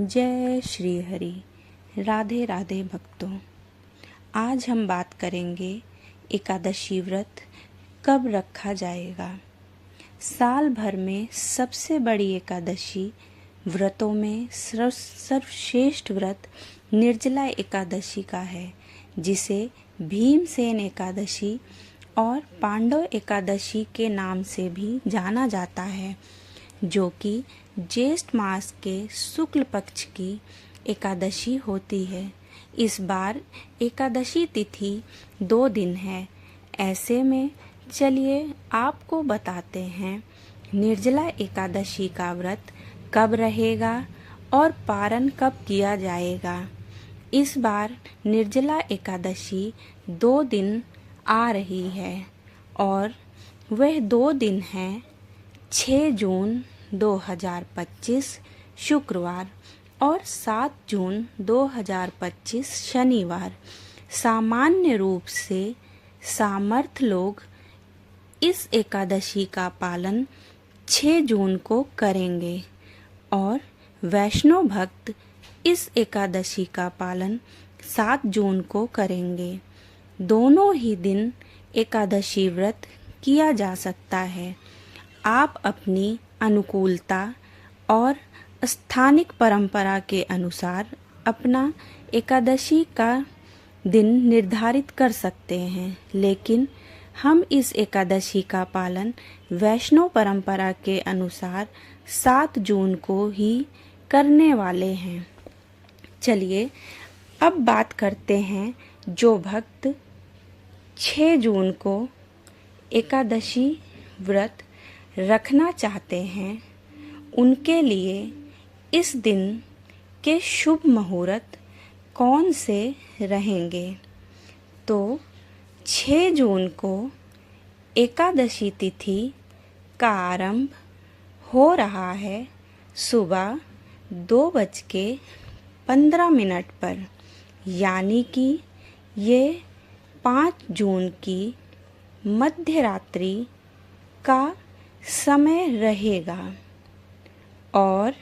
जय श्री हरि। राधे राधे भक्तों। आज हम बात करेंगे एकादशी व्रत कब रखा जाएगा। साल भर में सबसे बड़ी एकादशी व्रतों में सर्वश्रेष्ठ व्रत निर्जला एकादशी का है, जिसे भीमसेन एकादशी और पांडव एकादशी के नाम से भी जाना जाता है, जो कि ज्येष्ठ मास के शुक्ल पक्ष की एकादशी होती है। इस बार एकादशी तिथि 2 दिन है। ऐसे में चलिए आपको बताते हैं निर्जला एकादशी का व्रत कब रहेगा और पारण कब किया जाएगा। इस बार निर्जला एकादशी 2 दिन आ रही है और वह 2 दिन हैं 6 जून 2025 शुक्रवार और 7 जून 2025 शनिवार। सामान्य रूप से सामर्थ लोग इस एकादशी का पालन 6 जून को करेंगे और वैष्णव भक्त इस एकादशी का पालन 7 जून को करेंगे। दोनों ही दिन एकादशी व्रत किया जा सकता है। आप अपनी अनुकूलता और स्थानिक परंपरा के अनुसार अपना एकादशी का दिन निर्धारित कर सकते हैं, लेकिन हम इस एकादशी का पालन वैष्णव परंपरा के अनुसार 7 जून को ही करने वाले हैं। चलिए अब बात करते हैं जो भक्त 6 जून को एकादशी व्रत रखना चाहते हैं, उनके लिए इस दिन के शुभ मुहूर्त कौन से रहेंगे। तो 6 जून को एकादशी तिथि का आरंभ हो रहा है सुबह 2:15 पर, यानी कि ये 5 जून की मध्य रात्रि का समय रहेगा और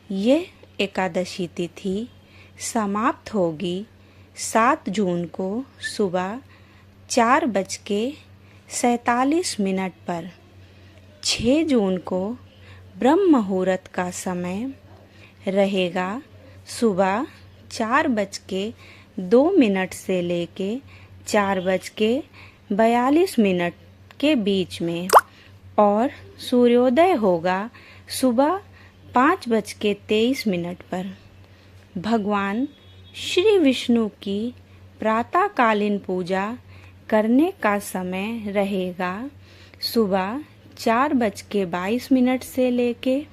यह एकादशी तिथि समाप्त होगी 7 जून को सुबह 4:47 पर। 6 जून को ब्रह्म मुहूर्त का समय रहेगा सुबह 4:02 से लेके 4:42 के बीच में और सूर्योदय होगा सुबह 5:23 पर। भगवान श्री विष्णु की प्रातःकालीन पूजा करने का समय रहेगा सुबह 4:22 से लेके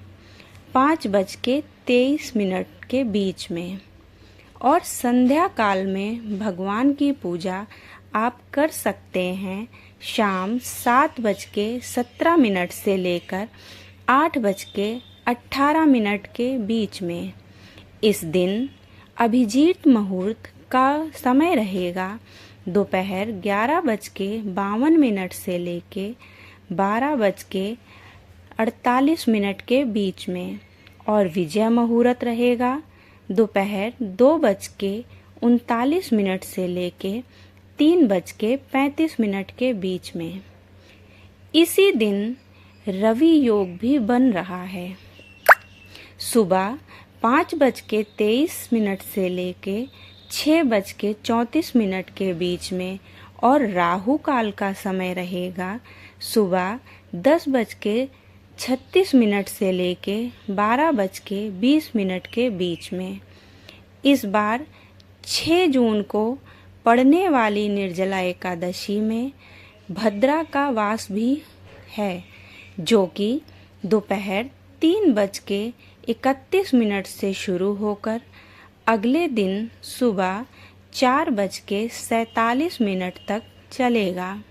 5:23 के बीच में और संध्या काल में भगवान की पूजा आप कर सकते हैं शाम 7:17 से लेकर 8:18 के बीच में। इस दिन अभिजीत मुहूर्त का समय रहेगा दोपहर 11:52 से लेके 12:48 के बीच में और विजय मुहूर्त रहेगा दोपहर 2:39 से लेके 3:35 के बीच में। इसी दिन रवि योग भी बन रहा है सुबह 5:23 से लेके 6:34 के बीच में और राहु काल का समय रहेगा सुबह 10:36 से लेके 12:20 के बीच में। इस बार 6 जून को पड़ने वाली निर्जला एकादशी में भद्रा का वास भी है, जो कि दोपहर 3:31 से शुरू होकर अगले दिन सुबह 4:47 तक चलेगा।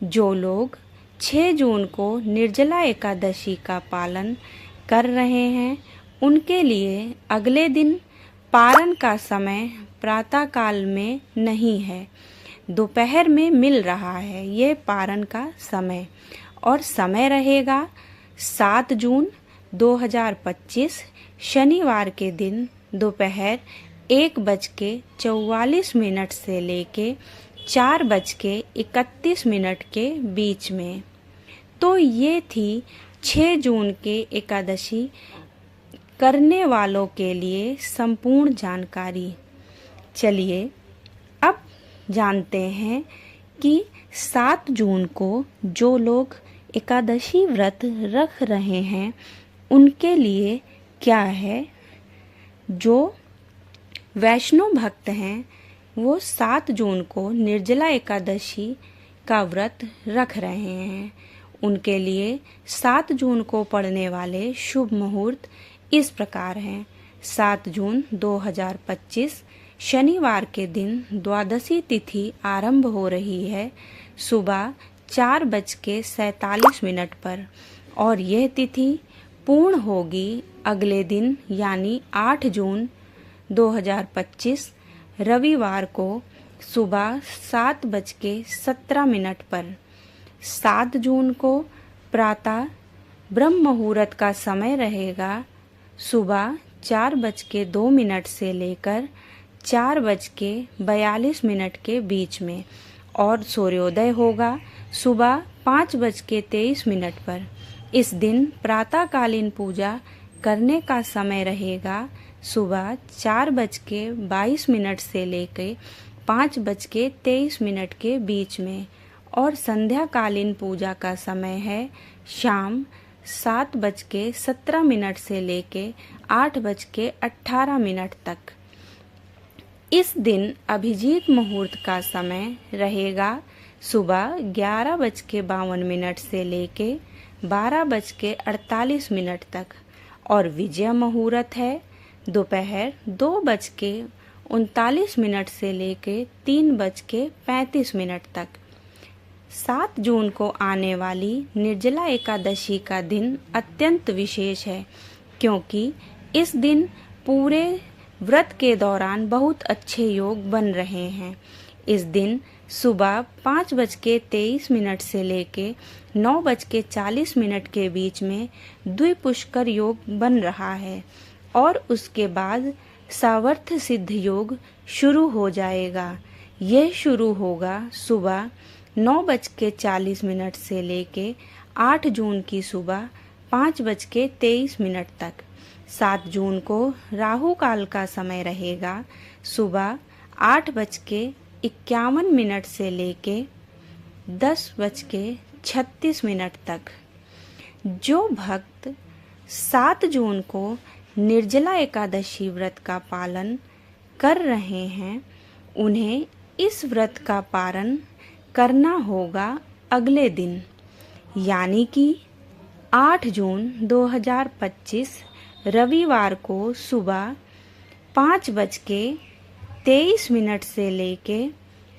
जो लोग 6 जून को निर्जला एकादशी का पालन कर रहे हैं, उनके लिए अगले दिन पारण का समय प्रातःकाल में नहीं है, दोपहर में मिल रहा है ये पारण का समय और समय रहेगा 7 जून 2025 शनिवार के दिन दोपहर 1:44 से लेके 4:31 के बीच में। तो ये थी 6 जून के एकादशी करने वालों के लिए संपूर्ण जानकारी। चलिए अब जानते हैं कि 7 जून को जो लोग एकादशी व्रत रख रहे हैं उनके लिए क्या है। जो वैष्णव भक्त हैं वो 7 जून को निर्जला एकादशी का व्रत रख रहे हैं। उनके लिए 7 जून को पड़ने वाले शुभ मुहूर्त इस प्रकार हैं। 7 जून 2025 शनिवार के दिन द्वादशी तिथि आरंभ हो रही है सुबह 4:47 पर और यह तिथि पूर्ण होगी अगले दिन यानी 8 जून 2025 रविवार को सुबह 7:17 पर। 7 जून को प्रातः ब्रह्म मुहूर्त का समय रहेगा सुबह 4:02 से लेकर 4:42 के बीच में और सूर्योदय होगा सुबह 5:23 पर। इस दिन प्रातःकालीन पूजा करने का समय रहेगा सुबह 4:22 से लेकर 5:23 के बीच में और संध्याकालीन पूजा का समय है शाम 7:17 से लेके 8:18 तक। इस दिन अभिजीत मुहूर्त का समय रहेगा सुबह 11:52 से लेके 12:48 तक और विजय मुहूर्त है दोपहर 2:39 से लेके 3:35 तक। 7 जून को आने वाली निर्जला एकादशी का दिन अत्यंत विशेष है क्योंकि इस दिन पूरे व्रत के दौरान बहुत अच्छे योग बन रहे हैं। इस दिन सुबह 5:23 से लेके 9:40 के बीच में द्विपुष्कर योग बन रहा है और उसके बाद सावर्थ सिद्ध योग शुरू हो जाएगा। यह शुरू होगा सुबह 9:40 से लेके 8 जून की सुबह 5:23 तक। 7 जून को राहु काल का समय रहेगा सुबह 8:51 से लेके 10:36 तक। जो भक्त 7 जून को निर्जला एकादशी व्रत का पालन कर रहे हैं उन्हें इस व्रत का पारण करना होगा अगले दिन यानी कि 8 जून 2025 रविवार को सुबह 5:23 से लेके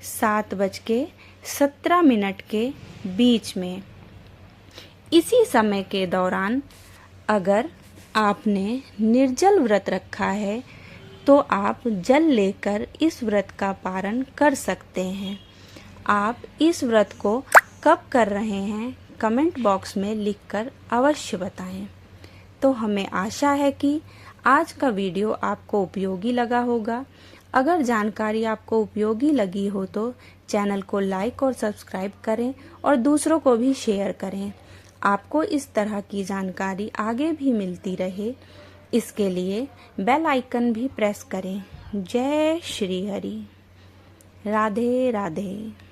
7:17 के बीच में। इसी समय के दौरान अगर आपने निर्जल व्रत रखा है तो आप जल लेकर इस व्रत का पारण कर सकते हैं। आप इस व्रत को कब कर रहे हैं कमेंट बॉक्स में लिखकर अवश्य बताएं। तो हमें आशा है कि आज का वीडियो आपको उपयोगी लगा होगा। अगर जानकारी आपको उपयोगी लगी हो तो चैनल को लाइक और सब्सक्राइब करें और दूसरों को भी शेयर करें। आपको इस तरह की जानकारी आगे भी मिलती रहे इसके लिए बेल आइकन भी प्रेस करें। जय श्री हरि। राधे राधे।